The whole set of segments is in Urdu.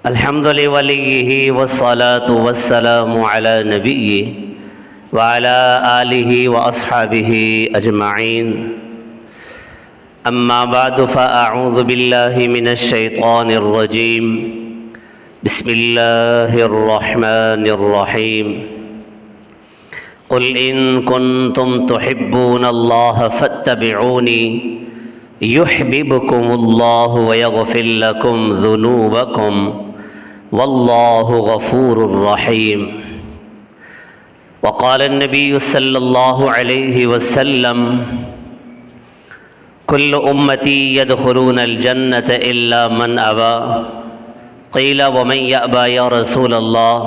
الحمد لوليه والصلاة والسلام على نبيه وعلى آله وأصحابه أجمعين. أما بعد فأعوذ بالله من الشيطان الرجيم. بسم الله الرحمن الرحيم. قل إن كنتم تحبون الله فاتبعوني يحببكم الله ويغفر لكم ذنوبكم والله غفور رحيم. وقال النبي صلى الله عليه وسلم: كل أمتي يدخلون الجنة إلا من أبى. قيل ومن يأبى يا رسول الله؟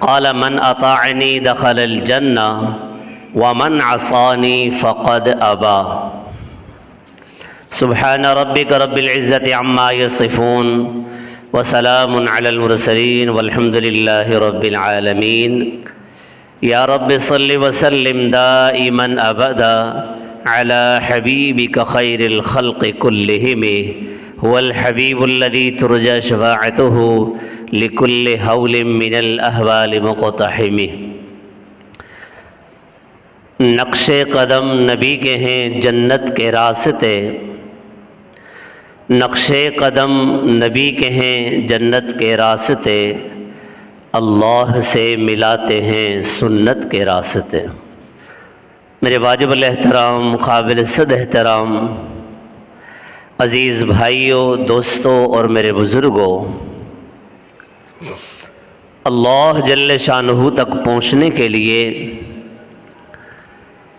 قال من أطاعني دخل الجنة ومن عصاني فقد أبى. سبحان ربك رب العزة عما يصفون وسلام على المرسلين والحمد لله رب العالمين. يا رب صل وسلم دائما أبدا على حبيبك خير الخلق كلهم. هو الحبيب الذي ترجى شفاعته لكل هول من الأهوال مقتحم. نقش قدم نبی کے ہیں جنت کے راستے، نقش قدم نبی کے ہیں جنت کے راستے، اللہ سے ملاتے ہیں سنت کے راستے. میرے واجب الاحترام قابل صد احترام عزیز بھائیوں، دوستوں اور میرے بزرگوں، اللہ جل شانہ تک پہنچنے کے لیے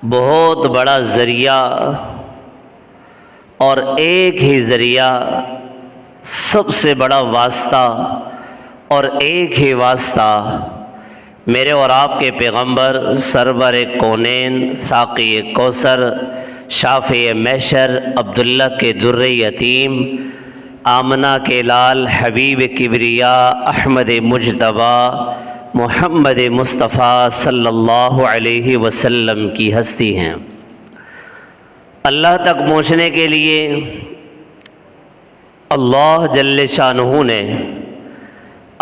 بہت بڑا ذریعہ اور ایک ہی ذریعہ، سب سے بڑا واسطہ اور ایک ہی واسطہ میرے اور آپ کے پیغمبر سرور کونین ساقی کوثر شافع محشر عبداللہ کے در یتیم آمنہ کے لال حبیب کبریا احمد مجتبیٰ محمد مصطفیٰ صلی اللہ علیہ وسلم کی ہستی ہیں. اللہ تک پہنچنے کے لیے اللہ جل شانہ نے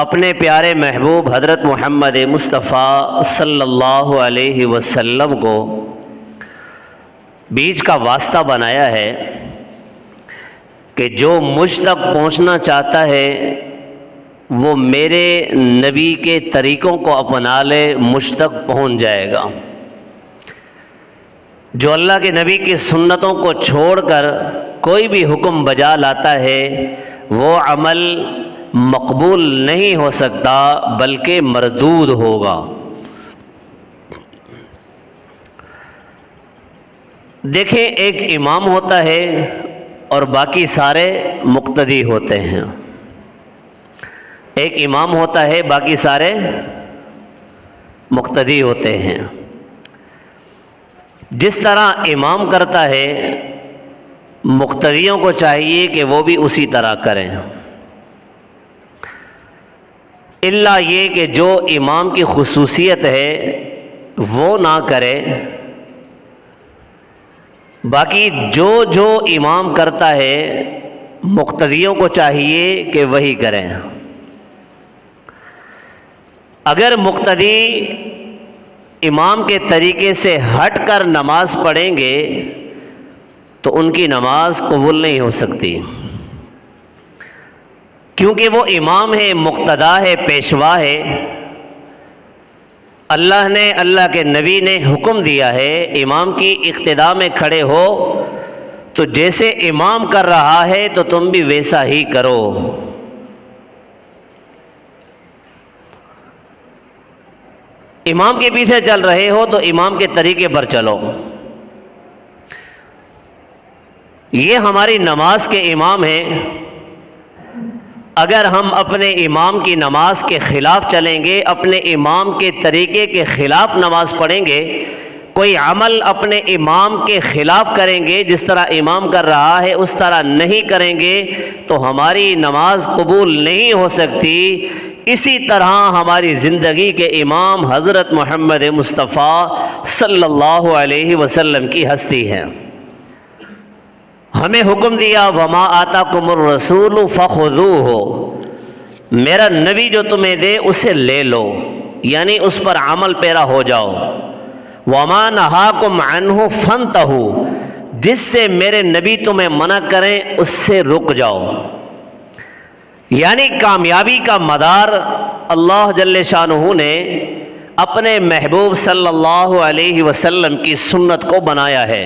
اپنے پیارے محبوب حضرت محمد مصطفیٰ صلی اللہ علیہ وسلم کو بیچ کا واسطہ بنایا ہے کہ جو مجھ تک پہنچنا چاہتا ہے وہ میرے نبی کے طریقوں کو اپنا لے، مجھ تک پہنچ جائے گا. جو اللہ کے نبی کی سنتوں کو چھوڑ کر کوئی بھی حکم بجا لاتا ہے وہ عمل مقبول نہیں ہو سکتا بلکہ مردود ہوگا. دیکھیں، ایک امام ہوتا ہے اور باقی سارے مقتدی ہوتے ہیں. ایک امام ہوتا ہے، باقی سارے مقتدی ہوتے ہیں. جس طرح امام کرتا ہے مقتدیوں کو چاہیے کہ وہ بھی اسی طرح کریں، الا یہ کہ جو امام کی خصوصیت ہے وہ نہ کرے، باقی جو امام کرتا ہے مقتدیوں کو چاہیے کہ وہی کریں. اگر مقتدی امام کے طریقے سے ہٹ کر نماز پڑھیں گے تو ان کی نماز قبول نہیں ہو سکتی، کیونکہ وہ امام ہے، مقتدا ہے، پیشوا ہے. اللہ کے نبی نے حکم دیا ہے امام کی اقتداء میں کھڑے ہو تو جیسے امام کر رہا ہے تو تم بھی ویسا ہی کرو. امام کے پیچھے چل رہے ہو تو امام کے طریقے پر چلو. یہ ہماری نماز کے امام ہیں. اگر ہم اپنے امام کی نماز کے خلاف چلیں گے، اپنے امام کے طریقے کے خلاف نماز پڑھیں گے، کوئی عمل اپنے امام کے خلاف کریں گے، جس طرح امام کر رہا ہے اس طرح نہیں کریں گے تو ہماری نماز قبول نہیں ہو سکتی. اسی طرح ہماری زندگی کے امام حضرت محمد مصطفیٰ صلی اللہ علیہ وسلم کی ہستی ہے. ہمیں حکم دیا وما آتاکم الرسول فخذوہ، میرا نبی جو تمہیں دے اسے لے لو، یعنی اس پر عمل پیرا ہو جاؤ۔ وَمَا نَهَاكُمْ عَنْهُ فَانْتَهُوا، جس سے میرے نبی تمہیں منع کریں اس سے رک جاؤ۔ یعنی کامیابی کا مدار اللہ جل شانہ نے اپنے محبوب صلی اللہ علیہ وسلم کی سنت کو بنایا ہے۔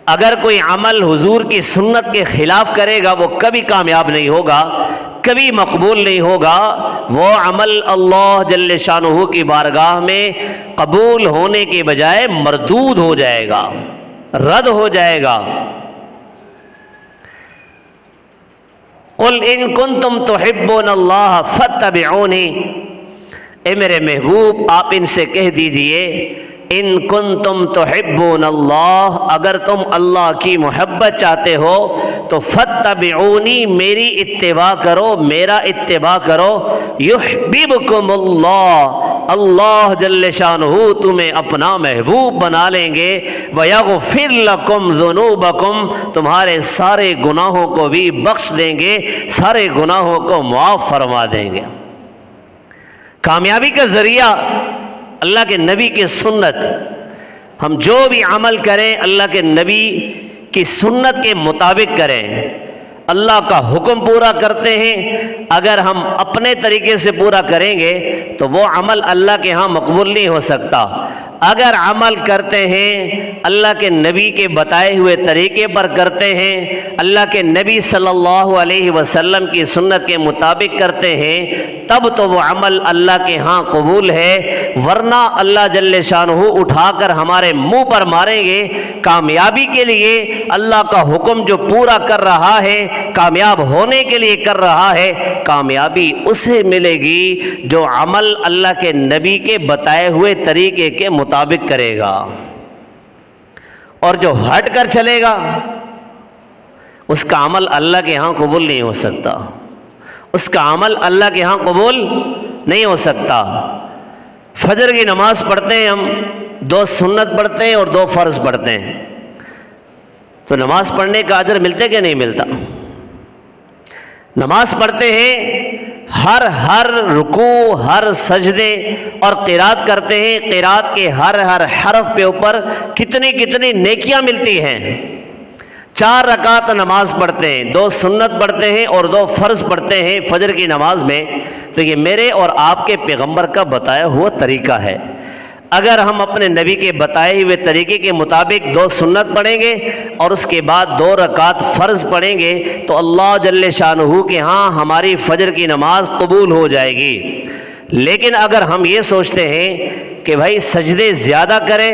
اگر کوئی عمل حضور کی سنت کے خلاف کرے گا وہ کبھی کامیاب نہیں ہوگا، کبھی مقبول نہیں ہوگا، وہ عمل اللہ جل شانہ کی بارگاہ میں قبول ہونے کے بجائے مردود ہو جائے گا، رد ہو جائے گا۔ قل ان کنتم تحبون اللہ فاتبعونی، اے میرے محبوب آپ ان سے کہہ دیجئے ان کنتم تحبون اللہ، اگر تم اللہ کی محبت چاہتے ہو تو فاتبعونی، میری اتباع کرو، میرا اتباع کرو۔ یحببکم اللہ، اللہ جل شانہ تمہیں اپنا محبوب بنا لیں گے۔ ویغفر لکم ذنوبکم، تمہارے سارے گناہوں کو بھی بخش دیں گے، سارے گناہوں کو معاف فرما دیں گے۔ کامیابی کا ذریعہ اللہ کے نبی کی سنت، ہم جو بھی عمل کریں اللہ کے نبی کی سنت کے مطابق کریں۔ اللہ کا حکم پورا کرتے ہیں، اگر ہم اپنے طریقے سے پورا کریں گے تو وہ عمل اللہ کے ہاں مقبول نہیں ہو سکتا۔ اگر عمل کرتے ہیں اللہ کے نبی کے بتائے ہوئے طریقے پر کرتے ہیں، اللہ کے نبی صلی اللہ علیہ وسلم کی سنت کے مطابق کرتے ہیں، تب تو وہ عمل اللہ کے ہاں قبول ہے، ورنہ اللہ جل شانہ اٹھا کر ہمارے منہ پر ماریں گے۔ کامیابی کے لیے اللہ کا حکم جو پورا کر رہا ہے، کامیاب ہونے کے لیے کر رہا ہے، کامیابی اسے ملے گی جو عمل اللہ کے نبی کے بتائے ہوئے طریقے کے مطابق کرے گا، اور جو ہٹ کر چلے گا اس کا عمل اللہ کے ہاں قبول نہیں ہو سکتا، اس کا عمل اللہ کے ہاں قبول نہیں ہو سکتا۔ فجر کی نماز پڑھتے ہیں ہم، 2 سنت پڑھتے ہیں اور 2 فرض پڑھتے ہیں، تو نماز پڑھنے کا اجر ملتے کہ نہیں ملتا؟ نماز پڑھتے ہیں، ہر رکوع، ہر سجدے اور قرات کرتے ہیں، قرات کے ہر حرف پہ اوپر کتنی نیکیاں ملتی ہیں۔ 4 رکعت نماز پڑھتے ہیں، 2 سنت پڑھتے ہیں اور 2 فرض پڑھتے ہیں فجر کی نماز میں، تو یہ میرے اور آپ کے پیغمبر کا بتایا ہوا طریقہ ہے۔ اگر ہم اپنے نبی کے بتائے ہوئے طریقے کے مطابق 2 سنت پڑھیں گے اور اس کے بعد 2 رکعت فرض پڑھیں گے تو اللہ جل شانہ کے ہاں ہماری فجر کی نماز قبول ہو جائے گی۔ لیکن اگر ہم یہ سوچتے ہیں کہ بھائی سجدے زیادہ کریں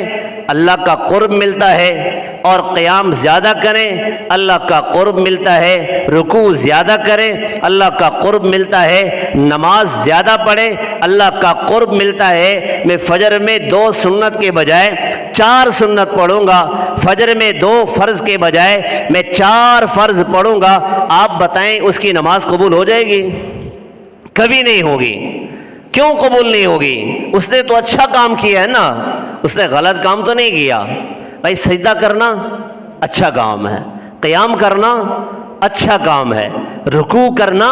اللہ کا قرب ملتا ہے، اور قیام زیادہ کریں اللہ کا قرب ملتا ہے، رکوع زیادہ کریں اللہ کا قرب ملتا ہے، نماز زیادہ پڑھیں اللہ کا قرب ملتا ہے، میں فجر میں 2 سنت کے بجائے 4 سنت پڑھوں گا، فجر میں 2 فرض کے بجائے میں 4 فرض پڑھوں گا، آپ بتائیں اس کی نماز قبول ہو جائے گی؟ کبھی نہیں ہوگی۔ کیوں قبول نہیں ہوگی؟ اس نے تو اچھا کام کیا ہے نا، اس نے غلط کام تو نہیں کیا۔ بھائی سجدہ کرنا اچھا کام ہے، قیام کرنا اچھا کام ہے، رکوع کرنا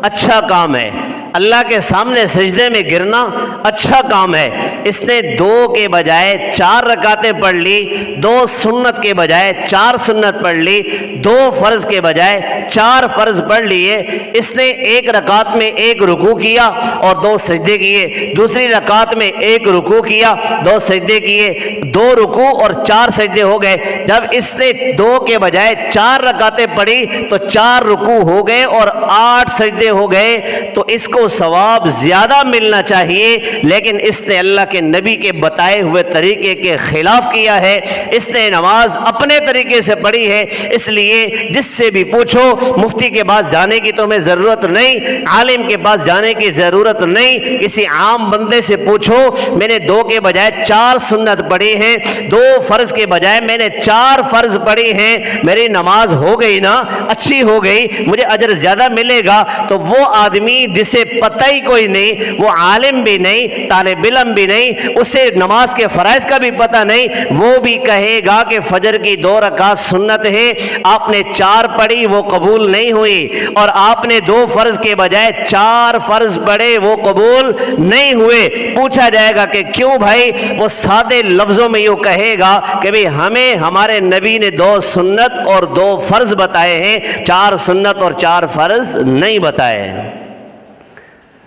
اچھا کام ہے، اللہ کے سامنے سجدے میں گرنا اچھا کام ہے۔ اس نے 2 کے بجائے 4 رکعتیں پڑھ لی، 2 سنت کے بجائے 4 سنت پڑھ لی، 2 فرض کے بجائے 4 فرض پڑھ لیے۔ اس نے 1 رکعت میں 1 رکوع کیا اور 2 سجدے کیے، دوسری رکعت میں 1 رکوع کیا 2 سجدے کیے، 2 رکوع اور 4 سجدے ہو گئے۔ جب اس نے 2 کے بجائے 4 رکعتیں پڑھی تو 4 رکوع ہو گئے اور 8 سجدے ہو گئے، تو اس کو ثواب زیادہ ملنا چاہیے، لیکن اس نے اللہ کے نبی کے بتائے ہوئے طریقے کے خلاف کیا ہے، اس نے نماز اپنے طریقے سے پڑھی ہے۔ اس لیے جس سے بھی پوچھو، مفتی کے پاس جانے کی تمہیں ضرورت نہیں، عالم کے پاس جانے کی ضرورت نہیں، کسی عام بندے سے پوچھو میں نے 2 کے بجائے 4 سنت پڑھی ہیں، 2 فرض کے بجائے میں نے 4 فرض پڑھی ہیں، میری نماز ہو گئی نا، اچھی ہو گئی، مجھے اجر زیادہ ملے گا۔ تو وہ آدمی جسے پتہ ہی کوئی نہیں، وہ عالم بھی نہیں، طالب علم بھی نہیں، اسے نماز کے فرائض کا بھی پتہ نہیں، وہ بھی کہے گا کہ فجر کی 2 رکعت سنت ہے، آپ نے 4 پڑھی وہ قبول قبول نہیں ہوئی، اور آپ نے 2 فرض کے بجائے 4 فرض پڑھے، وہ قبول نہیں ہوئے۔ پوچھا جائے گا کہ کیوں بھائی؟ وہ سادے لفظوں میں یوں کہے گا کہ بھئی ہمیں ہمارے نبی نے 2 سنت اور 2 فرض بتائے ہیں، 4 سنت اور 4 فرض نہیں بتائے۔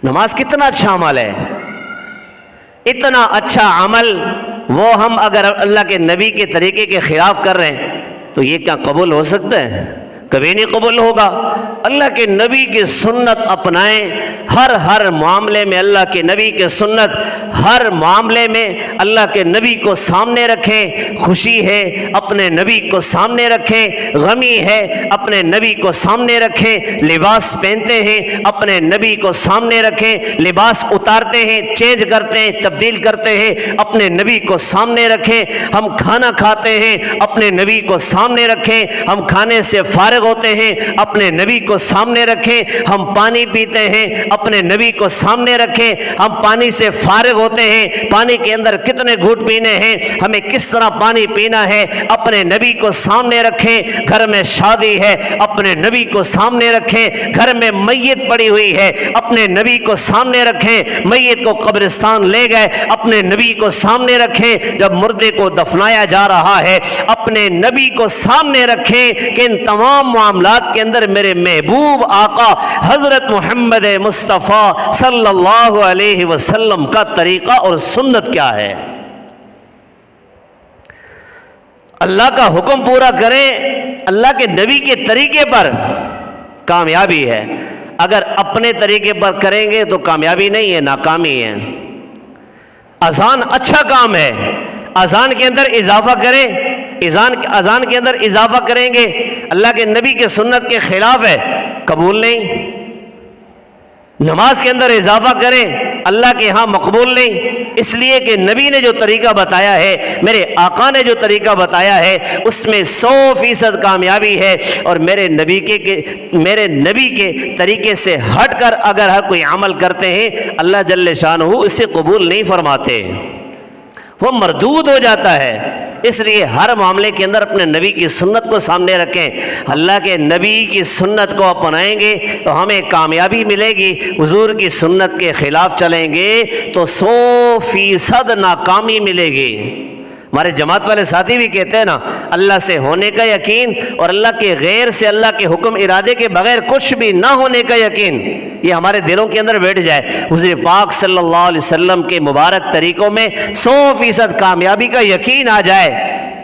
نماز کتنا اچھا عمل ہے، اتنا اچھا عمل، وہ ہم اگر اللہ کے نبی کے طریقے کے خلاف کر رہے ہیں تو یہ کیا قبول ہو سکتا ہے؟ کبھی نہیں قبول ہوگا۔ اللہ کے نبی کی سنت اپنائیں، ہر معاملے میں اللہ کے نبی کے سنت، ہر معاملے میں اللہ کے نبی کو سامنے رکھیں۔ خوشی ہے اپنے نبی کو سامنے رکھیں، غمی ہے اپنے نبی کو سامنے رکھیں، لباس پہنتے ہیں اپنے نبی کو سامنے رکھیں، لباس اتارتے ہیں، چینج کرتے ہیں، تبدیل کرتے ہیں، اپنے نبی کو سامنے رکھیں۔ ہم کھانا کھاتے ہیں اپنے نبی کو سامنے رکھیں، ہم کھانے سے فارغ ہوتے ہیں اپنے نبی کو سامنے رکھیں، ہم پانی پیتے ہیں اپنے نبی کو سامنے رکھیں، ہم پانی سے فارغ ہوتے ہیں، پانی کے اندر کتنے گھونٹ پینے ہیں، ہمیں کس طرح پانی پینا ہے، اپنے نبی کو سامنے رکھیں۔ گھر میں شادی ہے اپنے نبی کو سامنے رکھیں، گھر میں میت پڑی ہوئی ہے اپنے نبی کو سامنے رکھیں، میت کو قبرستان لے گئے اپنے نبی کو سامنے رکھیں، جب مردے کو دفنایا جا رہا ہے اپنے نبی کو سامنے رکھیں کہ ان تمام معاملات کے اندر میرے محبوب آقا حضرت محمد مصطفیٰ صلی اللہ علیہ وسلم کا طریقہ اور سنت کیا ہے۔ اللہ کا حکم پورا کریں اللہ کے نبی کے طریقے پر، کامیابی ہے۔ اگر اپنے طریقے پر کریں گے تو کامیابی نہیں ہے، ناکامی ہے۔ اذان اچھا کام ہے، اذان کے اندر اضافہ کریں، اذان کے اندر اضافہ کریں گے اللہ کے نبی کے سنت کے خلاف ہے، قبول نہیں۔ نماز کے اندر اضافہ کریں اللہ کے ہاں مقبول نہیں، اس لیے کہ نبی نے جو طریقہ بتایا ہے، میرے آقا نے جو طریقہ بتایا ہے، اس میں 100% کامیابی ہے، اور میرے نبی کے طریقے سے ہٹ کر اگر ہر کوئی عمل کرتے ہیں اللہ جل شانہ اسے قبول نہیں فرماتے، وہ مردود ہو جاتا ہے۔ اس لیے ہر معاملے کے اندر اپنے نبی کی سنت کو سامنے رکھیں۔ اللہ کے نبی کی سنت کو اپنائیں گے تو ہمیں کامیابی ملے گی، حضور کی سنت کے خلاف چلیں گے تو 100% ناکامی ملے گی۔ ہمارے جماعت والے ساتھی بھی کہتے ہیں نا، اللہ سے ہونے کا یقین اور اللہ کے غیر سے، اللہ کے حکم ارادے کے بغیر کچھ بھی نہ ہونے کا یقین، یہ ہمارے دلوں کے اندر بیٹھ جائے، حضور پاک صلی اللہ علیہ وسلم کے مبارک طریقوں میں 100% کامیابی کا یقین آ جائے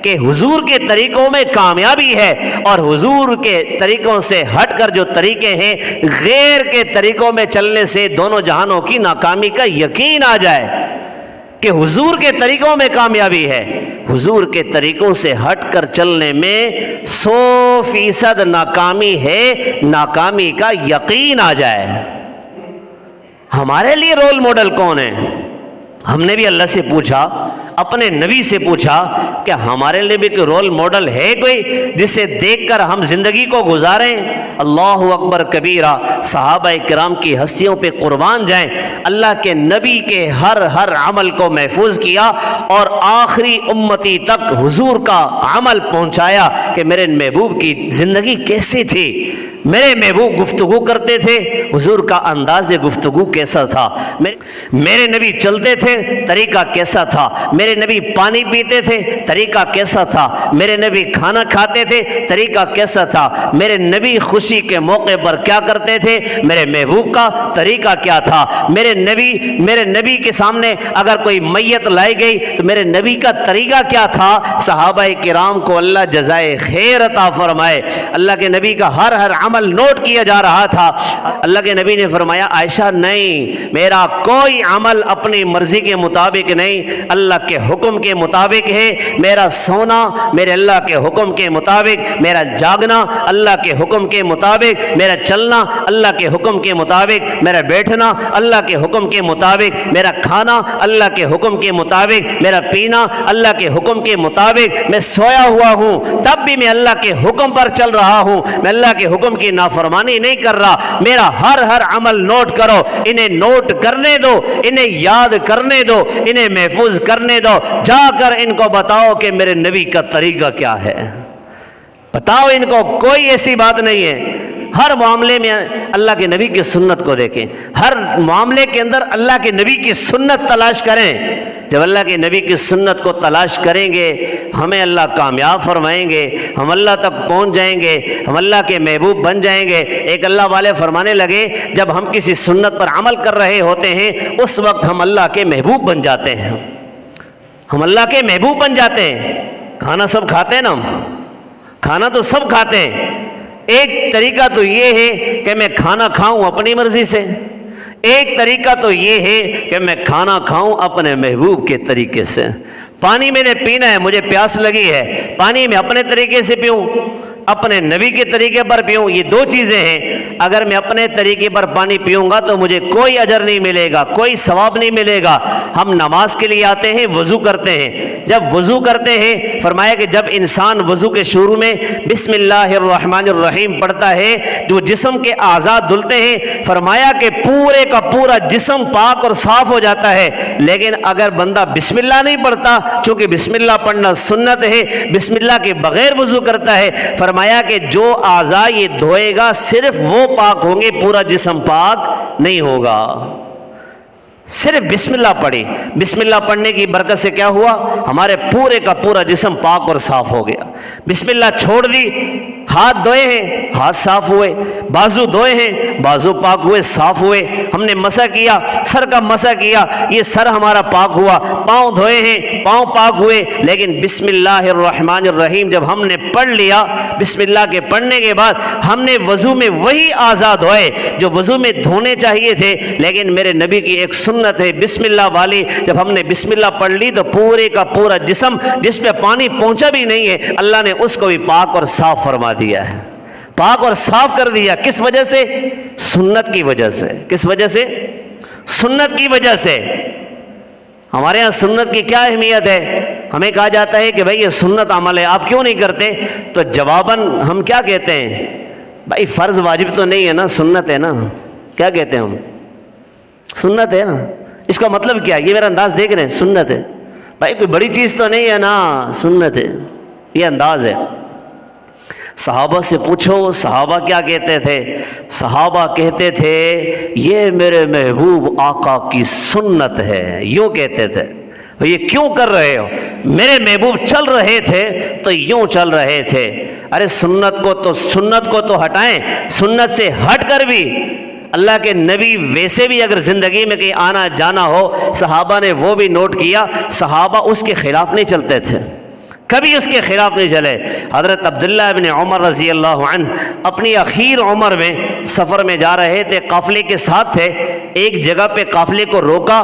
کہ حضور کے طریقوں میں کامیابی ہے، اور حضور کے طریقوں سے ہٹ کر جو طریقے ہیں غیر کے طریقوں میں چلنے سے دونوں جہانوں کی ناکامی کا یقین آ جائے کہ حضور کے طریقوں میں کامیابی ہے، حضور کے طریقوں سے ہٹ کر چلنے میں 100% ناکامی ہے، ناکامی کا یقین آ جائے۔ ہمارے لیے رول ماڈل کون ہے؟ ہم نے بھی اللہ سے پوچھا، اپنے نبی سے پوچھا کہ ہمارے لیے بھی کوئی رول ماڈل ہے کوئی جسے دیکھ کر ہم زندگی کو گزاریں؟ اللہ اکبر کبیرہ، صحابہ کرام کی ہستیوں پہ قربان جائیں۔ اللہ کے نبی کے ہر عمل کو محفوظ کیا اور آخری امتی تک حضور کا عمل پہنچایا کہ میرے محبوب کی زندگی کیسی تھی، میرے محبوب گفتگو کرتے تھے، حضور کا انداز گفتگو کیسا تھا، میرے نبی چلتے تھے طریقہ کیسا تھا، میرے نبی پانی پیتے تھے طریقہ کیسا تھا، میرے نبی کھانا کھاتے تھے طریقہ کیسا تھا، میرے نبی خوشی کے موقع پر کیا کرتے تھے، میرے محبوب کا طریقہ کیا تھا، میرے نبی کے سامنے اگر کوئی میت لائی گئی تو میرے نبی کا طریقہ کیا تھا۔ صحابہ کرام کو اللہ جزائے خیر عطا فرمائے، اللہ کے نبی کا ہر عمل نوٹ کیا جا رہا تھا۔ اللہ کے نبی نے فرمایا عائشہ نہیں، میرا کوئی عمل اپنی مرضی کے مطابق نہیں، اللہ کے حکم کے مطابق ہے، میرا سونا میرے اللہ کے حکم کے مطابق، میرا جاگنا اللہ کے حکم کے مطابق، میرا چلنا اللہ کے حکم کے مطابق، میرا بیٹھنا اللہ کے حکم کے مطابق، میرا کھانا اللہ کے حکم کے مطابق، میرا پینا اللہ کے حکم کے مطابق، میں سویا ہوا ہوں تب بھی میں اللہ کے حکم پر چل رہا ہوں، میں اللہ کے حکم کی نافرمانی نہیں کر رہا۔ میرا ہر عمل نوٹ کرو، انہیں نوٹ کرنے دو، انہیں یاد کرنے دو، انہیں محفوظ کرنے دو، جا کر ان کو بتاؤ کہ میرے نبی کا طریقہ کیا ہے، بتاؤ ان کو، کوئی ایسی بات نہیں ہے ہر معاملے میں اللہ کے نبی کی سنت کو دیکھیں، ہر معاملے کے اندر اللہ کے نبی کی سنت تلاش کریں۔ جب اللہ کے نبی کی سنت کو تلاش کریں گے ہمیں اللہ کامیاب فرمائیں گے، ہم اللہ تک پہنچ جائیں گے، ہم اللہ کے محبوب بن جائیں گے۔ ایک اللہ والے فرمانے لگے جب ہم کسی سنت پر عمل کر رہے ہوتے ہیں اس وقت ہم اللہ کے محبوب بن جاتے ہیں، ہم اللہ کے محبوب بن جاتے ہیں۔ کھانا سب کھاتے ہیں نا، کھانا تو سب کھاتے ہیں، ایک طریقہ تو یہ ہے کہ میں کھانا کھاؤں اپنی مرضی سے، ایک طریقہ تو یہ ہے کہ میں کھانا کھاؤں اپنے محبوب کے طریقے سے۔ پانی میں نے پینا ہے، مجھے پیاس لگی ہے، پانی میں اپنے طریقے سے پیوں، اپنے نبی کے طریقے پر پیوں، یہ دو چیزیں ہیں۔ اگر میں اپنے طریقے پر پانی پیوں گا تو مجھے کوئی اجر نہیں ملے گا، کوئی ثواب نہیں ملے گا۔ ہم نماز کے لیے آتے ہیں، وضو کرتے ہیں، جب وضو کرتے ہیں فرمایا کہ جب انسان وضو کے شروع میں بسم اللہ الرحمن الرحیم پڑھتا ہے جو جسم کے اعضاء دھلتے ہیں، فرمایا کہ پورے کا پورا جسم پاک اور صاف ہو جاتا ہے۔ لیکن اگر بندہ بسم اللہ نہیں پڑھتا، چونکہ بسم اللہ پڑھنا سنت ہے، بسم اللہ کے بغیر وضو کرتا ہے، فرمایا کہ جو اعضاء یہ دھوئے گا صرف وہ پاک ہوں گے، پورا جسم پاک نہیں ہوگا۔ صرف بسم اللہ پڑھی، بسم اللہ پڑھنے کی برکت سے کیا ہوا؟ ہمارے پورے کا پورا جسم پاک اور صاف ہو گیا۔ بسم اللہ چھوڑ دی، ہاتھ دھوئے ہیں، ہاتھ صاف ہوئے، بازو دھوئے ہیں، بازو پاک ہوئے، صاف ہوئے، ہم نے مسح کیا، سر کا مسح کیا، یہ سر ہمارا پاک ہوا، پاؤں دھوئے ہیں، پاؤں پاک ہوئے۔ لیکن بسم اللہ الرحمن الرحیم جب ہم نے پڑھ لیا، بسم اللہ کے پڑھنے کے بعد ہم نے وضو میں وہی اعضاء دھوئے جو وضو میں دھونے چاہیے تھے، لیکن میرے نبی کی ایک سنت ہے بسم اللہ والی، جب ہم نے بسم اللہ پڑھ لی تو پورے کا پورا جسم جس پہ پانی پہنچا بھی نہیں ہے اللہ نے اس کو بھی پاک اور صاف فرما دیا ہے، پاک اور صاف کر دیا۔ کس وجہ سے؟ سنت کی وجہ سے۔ کس وجہ سے؟ سنت کی وجہ سے۔ ہمارے ہاں سنت کی کیا اہمیت ہے؟ ہمیں کہا جاتا ہے کہ بھائی یہ سنت عمل ہے، آپ کیوں نہیں کرتے؟ تو جواباً ہم کیا کہتے ہیں؟ بھائی فرض واجب تو نہیں ہے نا، سنت ہے نا۔ کیا کہتے ہیں ہم؟ سنت ہے نا۔ اس کا مطلب کیا؟ یہ میرا انداز دیکھ رہے ہیں، سنت ہے بھائی، کوئی بڑی چیز تو نہیں ہے نا، سنت ہے، یہ انداز ہے۔ صحابہ سے پوچھو صحابہ کیا کہتے تھے؟ صحابہ کہتے تھے یہ میرے محبوب آقا کی سنت ہے، یوں کہتے تھے۔ یہ کیوں کر رہے ہو؟ میرے محبوب چل رہے تھے تو یوں چل رہے تھے۔ ارے سنت کو تو ہٹائیں، سنت سے ہٹ کر بھی اللہ کے نبی ویسے بھی اگر زندگی میں کہیں آنا جانا ہو، صحابہ نے وہ بھی نوٹ کیا، صحابہ اس کے خلاف نہیں چلتے تھے، کبھی اس کے خلاف نہیں چلے۔ حضرت عبداللہ ابن عمر رضی اللہ عنہ اپنی اخیر عمر میں سفر میں جا رہے تھے، قافلے کے ساتھ تھے، ایک جگہ پہ قافلے کو روکا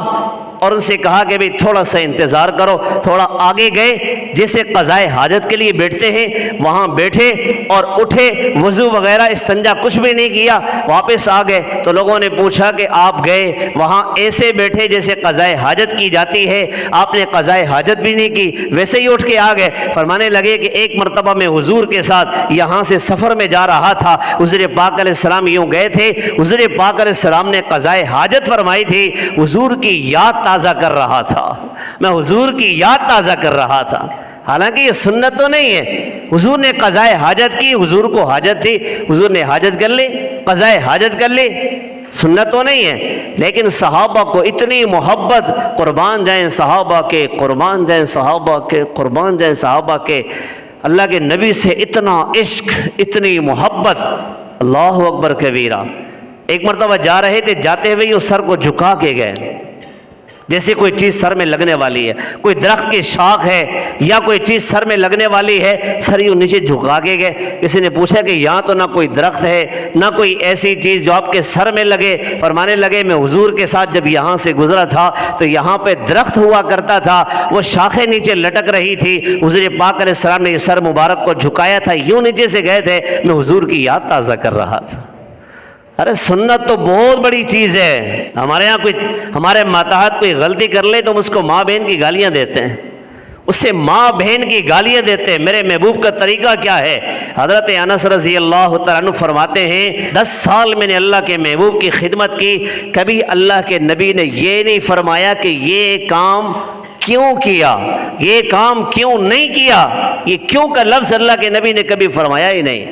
اور ان سے کہا کہ بھئی تھوڑا سا انتظار کرو۔ تھوڑا آگے گئے، جیسے قضائے حاجت کے لیے بیٹھتے ہیں وہاں بیٹھے اور اٹھے، وضو وغیرہ استنجا کچھ بھی نہیں کیا، واپس آ گئے۔ تو لوگوں نے پوچھا کہ آپ گئے وہاں ایسے بیٹھے جیسے قضائے حاجت کی جاتی ہے، آپ نے قضائے حاجت بھی نہیں کی، ویسے ہی اٹھ کے آ گئے۔ فرمانے لگے کہ ایک مرتبہ میں حضور کے ساتھ یہاں سے سفر میں جا رہا تھا، حضور پاک علیہ السلام یوں گئے تھے، حضور پاک علیہ السلام نے قضائے حاجت فرمائی تھی، حضور کی یاد تازہ کر رہا تھا، میں حضور کی یاد تازہ کر رہا تھا۔ حالانکہ یہ سنت تو نہیں ہے، حضور نے قضائے حاجت کی، حضور کو حاجت تھی، حضور نے حاجت کر لی، قضائے حاجت کر لی، سنت تو نہیں ہے۔ لیکن صحابہ کو اتنی محبت، قربان جائیں صحابہ کے، قربان جائیں صحابہ کے، قربان جائیں صحابہ کے، اللہ کے نبی سے اتنا عشق، اتنی محبت، اللہ اکبر کبیرہ۔ ایک مرتبہ جا رہے تھے، جاتے ہوئے یہ سر کو جھکا کے گئے، جیسے کوئی چیز سر میں لگنے والی ہے، کوئی درخت کی شاخ ہے یا کوئی چیز سر میں لگنے والی ہے، سر یوں نیچے جھکا کے گئے۔ کسی نے پوچھا کہ یہاں تو نہ کوئی درخت ہے نہ کوئی ایسی چیز جو آپ کے سر میں لگے۔ فرمانے لگے میں حضور کے ساتھ جب یہاں سے گزرا تھا تو یہاں پہ درخت ہوا کرتا تھا، وہ شاخیں نیچے لٹک رہی تھی، حضور پاک علیہ السلام نے سر مبارک کو جھکایا تھا، یوں نیچے سے گئے تھے، میں حضور کی یاد تازہ کر رہا تھا۔ ارے سنت تو بہت بڑی چیز ہے۔ ہمارے یہاں ہمارے ماتحت کوئی غلطی کر لے تو ہم اس کو ماں بہن کی گالیاں دیتے ہیں، اسے ماں بہن کی گالیاں دیتے ہیں۔ میرے محبوب کا طریقہ کیا ہے؟ حضرت انس رضی اللہ تعالیٰ عنہ فرماتے ہیں 10 سال میں نے اللہ کے محبوب کی خدمت کی، کبھی اللہ کے نبی نے یہ نہیں فرمایا کہ یہ کام کیوں کیا، یہ کام کیوں نہیں کیا، یہ کیوں کا لفظ اللہ کے نبی نے کبھی فرمایا ہی نہیں۔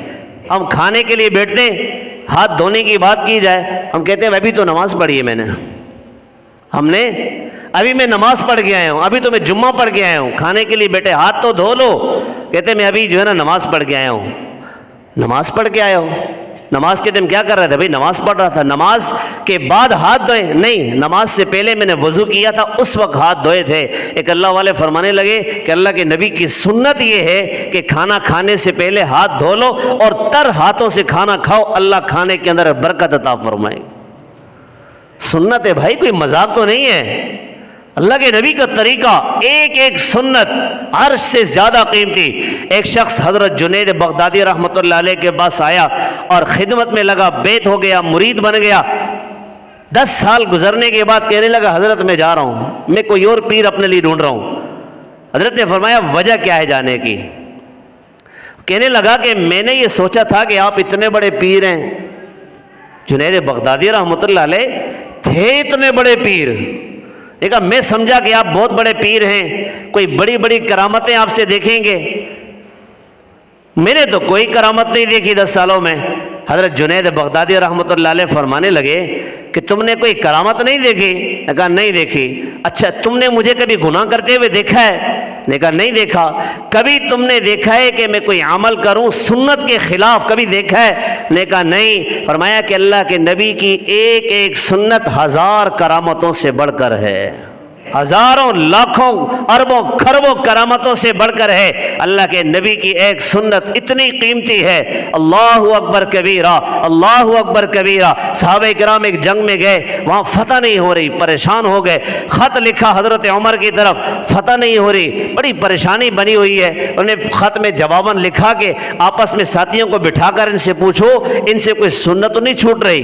ہم کھانے کے لیے بیٹھتے ہیں، ہاتھ دھونے کی بات کی جائے ہم کہتے ہیں ابھی تو نماز پڑھی ہے میں نے، ابھی میں نماز پڑھ کے آیا ہوں، ابھی تو میں جمعہ پڑھ کے آیا ہوں، کھانے کے لیے بیٹے ہاتھ تو دھو لو، کہتے ہیں میں ابھی جو ہے نا نماز پڑھ کے آیا ہوں۔ نماز پڑھ کے آیا ہوں، نماز کے ٹائم کیا کر رہا تھا؟ بھائی نماز پڑھ رہا تھا۔ نماز کے بعد ہاتھ دھوئے؟ نہیں، نماز سے پہلے میں نے وضو کیا تھا، اس وقت ہاتھ دھوئے تھے۔ ایک اللہ والے فرمانے لگے کہ اللہ کے نبی کی سنت یہ ہے کہ کھانا کھانے سے پہلے ہاتھ دھو لو اور تر ہاتھوں سے کھانا کھاؤ، اللہ کھانے کے اندر برکت عطا فرمائے۔ سنت ہے بھائی، کوئی مذاق تو نہیں ہے۔ اللہ کے نبی کا طریقہ، ایک ایک سنت عرش سے زیادہ قیمتی۔ ایک شخص حضرت جنید بغدادی رحمۃ اللہ علیہ کے پاس آیا اور خدمت میں لگا، بیت ہو گیا، مرید بن گیا۔ 10 سال گزرنے کے بعد کہنے لگا حضرت میں جا رہا ہوں، میں کوئی اور پیر اپنے لیے ڈھونڈ رہا ہوں۔ حضرت نے فرمایا وجہ کیا ہے جانے کی؟ کہنے لگا کہ میں نے یہ سوچا تھا کہ آپ اتنے بڑے پیر ہیں، جنید بغدادی رحمۃ اللہ علیہ تھے اتنے بڑے پیر، دیکھا میں سمجھا کہ آپ بہت بڑے پیر ہیں، کوئی بڑی بڑی کرامتیں آپ سے دیکھیں گے، میں نے تو کوئی کرامت نہیں دیکھی 10 سالوں میں۔ حضرت جنید بغدادی رحمۃ اللہ علیہ فرمانے لگے کہ تم نے کوئی کرامت نہیں دیکھی؟ نے کہا نہیں دیکھی۔ اچھا تم نے مجھے کبھی گناہ کرتے ہوئے دیکھا ہے؟ نے کہا نہیں دیکھا۔ کبھی تم نے دیکھا ہے کہ میں کوئی عمل کروں سنت کے خلاف، کبھی دیکھا ہے؟ نے کہا نہیں۔ فرمایا کہ اللہ کے نبی کی ایک ایک سنت 1000 کرامتوں سے بڑھ کر ہے، ہزاروں لاکھوں اربوں خربوں کرامتوں سے بڑھ کر ہے۔ اللہ کے نبی کی ایک سنت اتنی قیمتی ہے۔ اللہ اکبر کبیرہ، اللہ اکبر کبیرہ۔ صحابہ کرام ایک جنگ میں گئے، وہاں فتح نہیں ہو رہی، پریشان ہو گئے، خط لکھا حضرت عمر کی طرف، فتح نہیں ہو رہی، بڑی پریشانی بنی ہوئی ہے۔ انہوں نے خط میں جواباً لکھا کہ آپس میں ساتھیوں کو بٹھا کر ان سے پوچھو ان سے کوئی سنت تو نہیں چھوٹ رہی،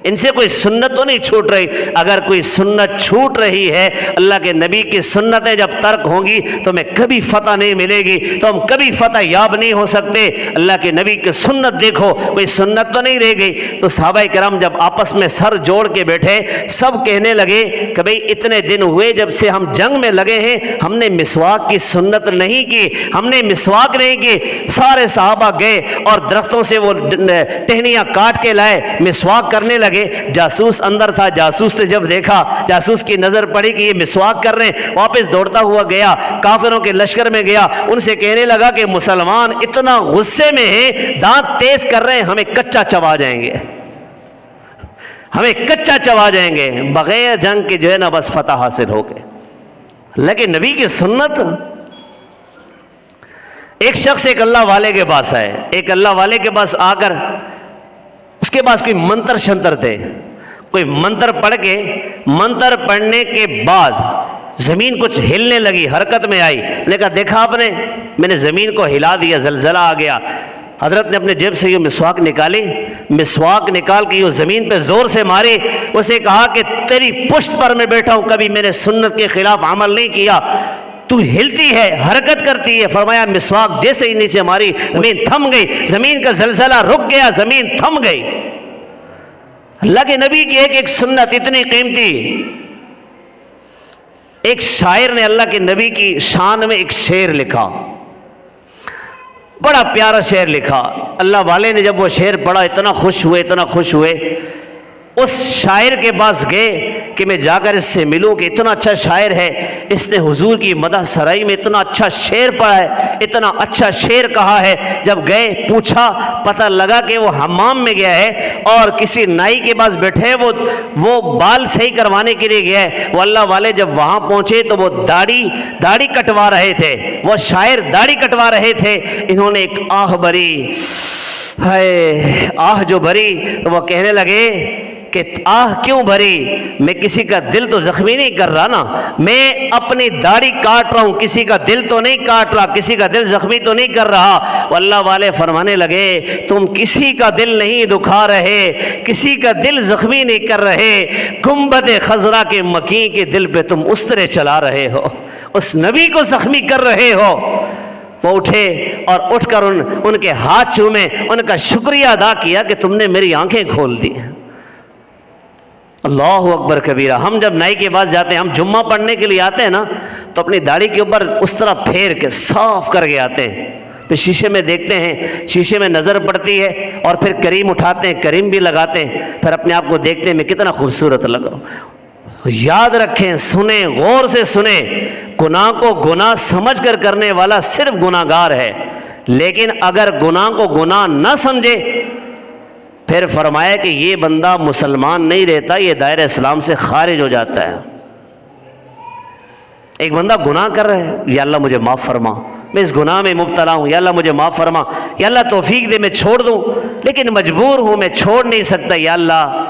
ان سے کوئی سنت تو نہیں چھوٹ رہی۔ اگر کوئی سنت چھوٹ رہی ہے، اللہ کے نبی کی سنتیں جب ترک ہوں گی تو ہمیں کبھی فتح نہیں ملے گی، تو ہم کبھی فتح یاب نہیں ہو سکتے۔ اللہ کے نبی کی سنت دیکھو، کوئی سنت تو نہیں رہ گئی۔ تو صحابہ کرام جب آپس میں سر جوڑ کے بیٹھے، سب کہنے لگے کہ بھئی اتنے دن ہوئے جب سے ہم جنگ میں لگے ہیں، ہم نے مسواک کی سنت نہیں کی، ہم نے مسواک نہیں کی۔ سارے صحابہ گئے اور درختوں سے وہ ٹہنیاں کاٹ کے لائے، مسواک کرنے لگے۔ جاسوس اندر تھا، جاسوس نے جب دیکھا، جاسوس کی نظر پڑی کہ یہ مسواک کر رہے ہیں، واپس دوڑتا ہوا گیا، کافروں کے لشکر میں گیا، ان سے کہنے لگا کہ مسلمان اتنا غصے میں ہیں، دانت تیز کر رہے ہیں، ہمیں کچا چبا جائیں گے، ہمیں کچا چبا جائیں گے۔ بغیر جنگ کے جو ہے نا بس فتح حاصل ہو گئے۔ لیکن نبی کی سنت۔ ایک شخص ایک اللہ والے کے پاس آئے، ایک اللہ والے کے پاس آ کر اس کے پاس کوئی منتر شنتر تھے، کوئی منتر پڑھ کے، منتر پڑھنے کے بعد زمین کچھ ہلنے لگی، حرکت میں آئی۔ نے کہا دیکھا آپ نے، میں نے زمین کو ہلا دیا، زلزلہ آ گیا۔ حضرت نے اپنے جیب سے یہ مسواک نکالی، مسواک نکال کے یہ زمین پہ زور سے ماری، اسے کہا کہ تیری پشت پر میں بیٹھا ہوں، کبھی میں نے سنت کے خلاف عمل نہیں کیا، تو ہلتی ہے، حرکت کرتی ہے۔ فرمایا مسواک جیسے ہی نیچے ماری، زمین تھم گئی، زمین کا زلزلہ رک گیا، زمین تھم گئی۔ اللہ کے نبی کی ایک ایک سنت اتنی قیمتی۔ ایک شاعر نے اللہ کے نبی کی شان میں ایک شعر لکھا، بڑا پیارا شعر لکھا۔ اللہ والے نے جب وہ شعر پڑھا اتنا خوش ہوئے، اتنا خوش ہوئے، اس شاعر کے پاس گئے کہ میں جا کر اس سے ملوں کہ اتنا اچھا شاعر ہے، اس نے حضور کی مدح سرائی میں اتنا اچھا شعر پڑھا ہے، اتنا اچھا شعر کہا ہے۔ جب گئے پوچھا، پتہ لگا کہ وہ حمام میں گیا ہے اور کسی نائی کے پاس بیٹھے، وہ بال صحیح کروانے کے لیے گیا ہے۔ وہ اللہ والے جب وہاں پہنچے تو وہ داڑھی کٹوا رہے تھے، وہ شاعر داڑھی کٹوا رہے تھے۔ انہوں نے ایک آہ بھری، ہائے آہ جو بھری، تو وہ کہنے لگے کہ آہ کیوں بھری؟ میں کسی کا دل تو زخمی نہیں کر رہا نا، میں اپنی داڑھی کاٹ رہا ہوں، کسی کا دل تو نہیں کاٹ رہا، کسی کا دل زخمی تو نہیں کر رہا۔ وہ اللہ والے فرمانے لگے تم کسی کا دل نہیں دکھا رہے، کسی کا دل زخمی نہیں کر رہے، گنبد خضرا کے مکین کے دل پہ تم استرے چلا رہے ہو، اس نبی کو زخمی کر رہے ہو۔ وہ اٹھے اور اٹھ کر ان کے ہاتھ چومے، ان کا شکریہ ادا کیا کہ تم نے میری آنکھیں کھول دی۔ اللہ اکبر کبیرہ۔ ہم جب نائی کے پاس جاتے ہیں، ہم جمعہ پڑھنے کے لیے آتے ہیں نا، تو اپنی داڑھی کے اوپر اس طرح پھیر کے صاف کر کے آتے ہیں پھر شیشے میں دیکھتے ہیں، شیشے میں نظر پڑتی ہے اور پھر کریم اٹھاتے ہیں، کریم بھی لگاتے ہیں، پھر اپنے آپ کو دیکھتے ہیں میں کتنا خوبصورت لگ رہا ہوں۔ یاد رکھیں، سنیں، غور سے سنیں، گناہ کو گناہ سمجھ کر کرنے والا صرف گناہ گار ہے، لیکن اگر گناہ کو گناہ نہ سمجھے پھر فرمایا کہ یہ بندہ مسلمان نہیں رہتا، یہ دائرہ اسلام سے خارج ہو جاتا ہے۔ ایک بندہ گناہ کر رہا ہے، یا اللہ مجھے معاف فرما، میں اس گناہ میں مبتلا ہوں، یا اللہ مجھے معاف فرما، یا اللہ توفیق دے میں چھوڑ دوں، لیکن مجبور ہوں، میں چھوڑ نہیں سکتا، یا اللہ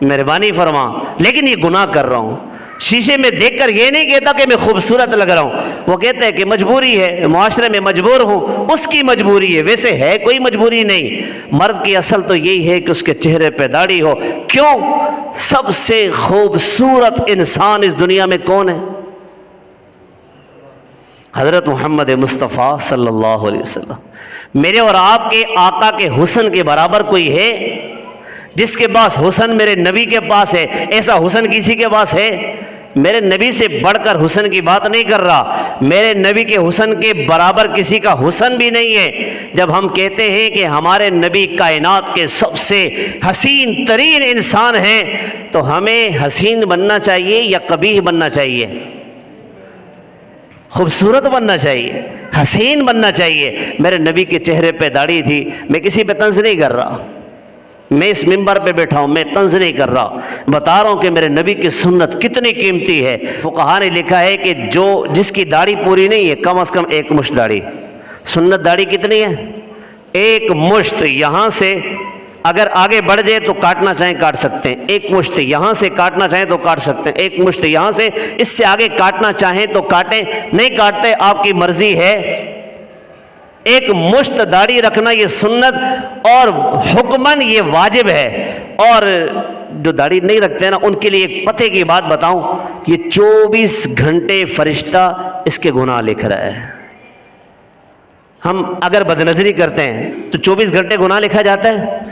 مہربانی فرما، لیکن یہ گناہ کر رہا ہوں۔ شیشے میں دیکھ کر یہ نہیں کہتا کہ میں خوبصورت لگ رہا ہوں، وہ کہتا ہے کہ مجبوری ہے، معاشرے میں مجبور ہوں، اس کی مجبوری ہے، ویسے ہے کوئی مجبوری نہیں۔ مرد کی اصل تو یہی ہے کہ اس کے چہرے پہ داڑھی ہو۔ کیوں؟ سب سے خوبصورت انسان اس دنیا میں کون ہے؟ حضرت محمد مصطفیٰ صلی اللہ علیہ وسلم۔ میرے اور آپ کے آقا کے حسن کے برابر کوئی ہے؟ جس کے پاس حسن میرے نبی کے پاس ہے، ایسا حسن کسی کے پاس ہے؟ میرے نبی سے بڑھ کر حسن کی بات نہیں کر رہا، میرے نبی کے حسن کے برابر کسی کا حسن بھی نہیں ہے۔ جب ہم کہتے ہیں کہ ہمارے نبی کائنات کے سب سے حسین ترین انسان ہیں، تو ہمیں حسین بننا چاہیے یا قبیح بننا چاہیے؟ خوبصورت بننا چاہیے، حسین بننا چاہیے۔ میرے نبی کے چہرے پہ داڑھی تھی، میں کسی پہ طنز نہیں کر رہا، میں اس منبر پہ بیٹھا ہوں، میں طنز نہیں کر رہا، بتا رہا ہوں کہ میرے نبی کی سنت کتنی قیمتی ہے۔ فقہا نے لکھا ہے کہ جس کی داڑھی پوری نہیں ہے، کم از کم ایک مشت داڑھی۔ سنت داڑھی کتنی ہے؟ ایک مشت۔ یہاں سے اگر آگے بڑھ جائے تو کاٹنا چاہیں کاٹ سکتے ہیں، ایک مشت یہاں سے کاٹنا چاہیں تو کاٹ سکتے ہیں، ایک مشت یہاں سے، اس سے آگے کاٹنا چاہیں تو کاٹیں، نہیں کاٹتے آپ کی مرضی ہے۔ ایک مشت داڑھی رکھنا یہ سنت اور حکماً یہ واجب ہے۔ اور جو داڑھی نہیں رکھتے ہیں نا، ان کے لیے ایک پتے کی بات بتاؤں، یہ 24 گھنٹے فرشتہ اس کے گناہ لکھ رہا ہے۔ ہم اگر بدنظری کرتے ہیں تو 24 گھنٹے گناہ لکھا جاتا ہے؟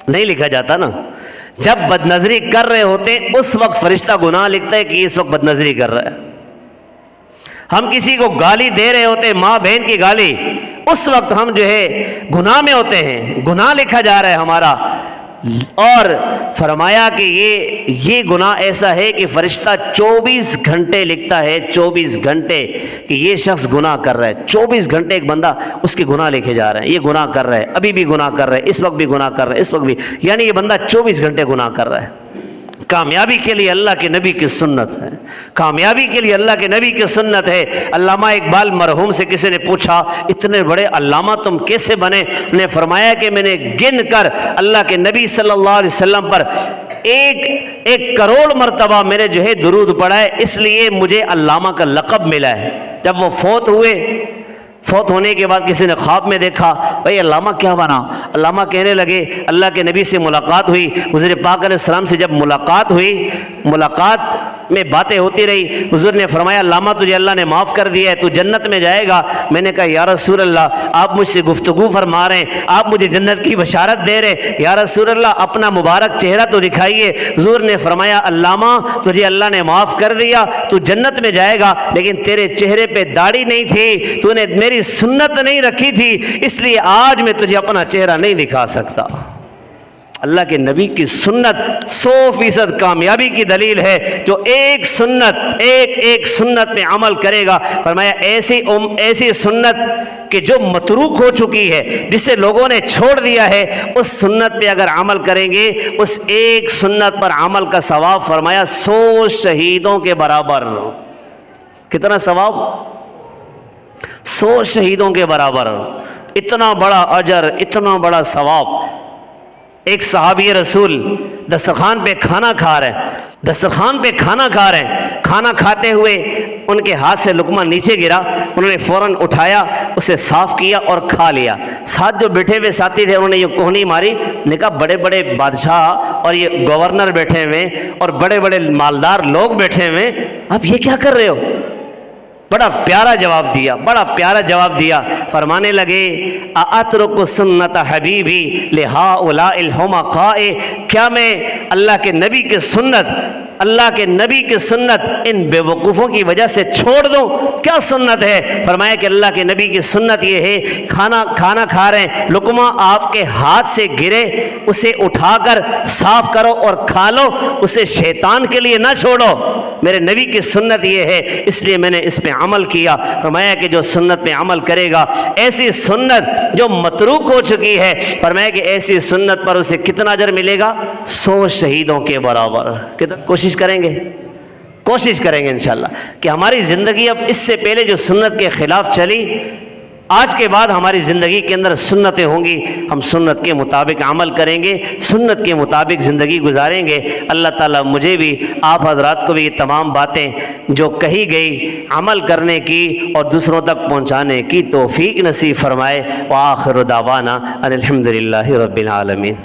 نہیں لکھا جاتا نا۔ جب بدنظری کر رہے ہوتے ہیں اس وقت فرشتہ گناہ لکھتا ہے کہ یہ اس وقت بدنظری کر رہا ہے۔ ہم کسی کو گالی دے رہے ہوتے ہیں، ماں بہن کی گالی، اس وقت ہم جو ہے گناہ میں ہوتے ہیں، گناہ لکھا جا رہا ہے ہمارا۔ اور فرمایا کہ یہ گناہ ایسا ہے کہ فرشتہ 24 گھنٹے لکھتا ہے، 24 گھنٹے کہ یہ شخص گناہ کر رہا ہے۔ 24 گھنٹے ایک بندہ اس کے گناہ لکھے جا رہے ہیں، یہ گناہ کر رہا ہے، ابھی بھی گناہ کر رہا ہے، اس وقت بھی گناہ کر رہا ہے، اس وقت بھی، یعنی یہ بندہ 24 گھنٹے گناہ کر رہا ہے۔ کامیابی کے لیے اللہ کے نبی کی سنت ہے، کامیابی کے لیے اللہ کے نبی کی سنت ہے۔ علامہ اقبال مرحوم سے کسی نے پوچھا اتنے بڑے علامہ تم کیسے بنے؟ انہوں نے فرمایا کہ میں نے گن کر اللہ کے نبی صلی اللہ علیہ وسلم پر ایک کروڑ مرتبہ میں نے جو ہے درود پڑھا ہے، اس لیے مجھے علامہ کا لقب ملا ہے۔ جب وہ فوت ہوئے، فوت ہونے کے بعد کسی نے خواب میں دیکھا، بھئی علامہ کیا بنا؟ علامہ کہنے لگے اللہ کے نبی سے ملاقات ہوئی، حضور پاک علیہ السلام سے جب ملاقات ہوئی، ملاقات میں باتیں ہوتی رہی، حضور نے فرمایا علامہ تجھے اللہ نے معاف کر دیا ہے، تو جنت میں جائے گا۔ میں نے کہا یا رسول اللہ آپ مجھ سے گفتگو فرما رہے ہیں، آپ مجھے جنت کی بشارت دے رہے، یا رسول اللہ اپنا مبارک چہرہ تو دکھائیے۔ حضور نے فرمایا علامہ تجھے اللہ نے معاف کر دیا، تو جنت میں جائے گا، لیکن تیرے چہرے پہ داڑھی نہیں تھی، تو نے میری سنت نہیں رکھی تھی، اس لیے آج میں تجھے اپنا چہرہ نہیں دکھا سکتا۔ اللہ کے نبی کی سنت 100% کامیابی کی دلیل ہے۔ جو ایک سنت ایک سنت پہ عمل کرے گا، فرمایا ایسی سنت کہ جو متروک ہو چکی ہے، جسے لوگوں نے چھوڑ دیا ہے، اس سنت پہ اگر عمل کریں گے، اس ایک سنت پر عمل کا ثواب فرمایا 100 شہیدوں کے برابر۔ کتنا ثواب؟ 100 شہیدوں کے برابر۔ اتنا بڑا اجر، اتنا بڑا ثواب۔ ایک صحابی رسول دسترخوان پہ کھانا کھا رہے ہیں، دسترخوان پہ کھانا کھا رہے ہیں، کھانا کھاتے ہوئے ان کے ہاتھ سے لقمہ نیچے گرا، انہوں نے فوراً اٹھایا، اسے صاف کیا اور کھا لیا۔ ساتھ جو بیٹھے ہوئے ساتھی تھے انہوں نے یہ کوہنی ماری، نے کہا بڑے بڑے بادشاہ اور یہ گورنر بیٹھے ہوئے اور بڑے بڑے مالدار لوگ بیٹھے ہوئے، آپ یہ کیا کر رہے ہو؟ بڑا پیارا جواب دیا، بڑا پیارا جواب دیا۔ فرمانے لگے اَأَتْرُكُ سُنَّتَ حَبِيبِي لِهَٰؤُلَاءِ الْحُمَقَاءِ، کیا میں اللہ کے نبی کی سنت اللہ کے نبی کی سنت ان بے وقوفوں کی وجہ سے چھوڑ دوں؟ کیا سنت ہے؟ فرمایا کہ اللہ کے نبی کی سنت یہ ہے کھانا کھا رہے ہیں، لقمہ آپ کے ہاتھ سے گرے اسے اٹھا کر صاف کرو اور کھا لو، اسے شیطان کے لیے نہ چھوڑو۔ میرے نبی کی سنت یہ ہے، اس لیے میں نے اس پہ عمل کیا۔ فرمایا کہ جو سنت پہ عمل کرے گا، ایسی سنت جو متروک ہو چکی ہے، فرمایا کہ ایسی سنت پر اسے کتنا اجر ملے گا؟ 100 شہیدوں کے برابر۔ کوشش کریں گے انشاءاللہ کہ ہماری زندگی اب اس سے پہلے جو سنت کے خلاف چلی، آج کے بعد ہماری زندگی کے اندر سنتیں ہوں گی، ہم سنت کے مطابق عمل کریں گے، سنت کے مطابق زندگی گزاریں گے۔ اللہ تعالیٰ مجھے بھی، آپ حضرات کو بھی یہ تمام باتیں جو کہی گئی عمل کرنے کی اور دوسروں تک پہنچانے کی توفیق نصیب فرمائے۔ وآخر دعوانا ان الحمد للہ رب العالمین۔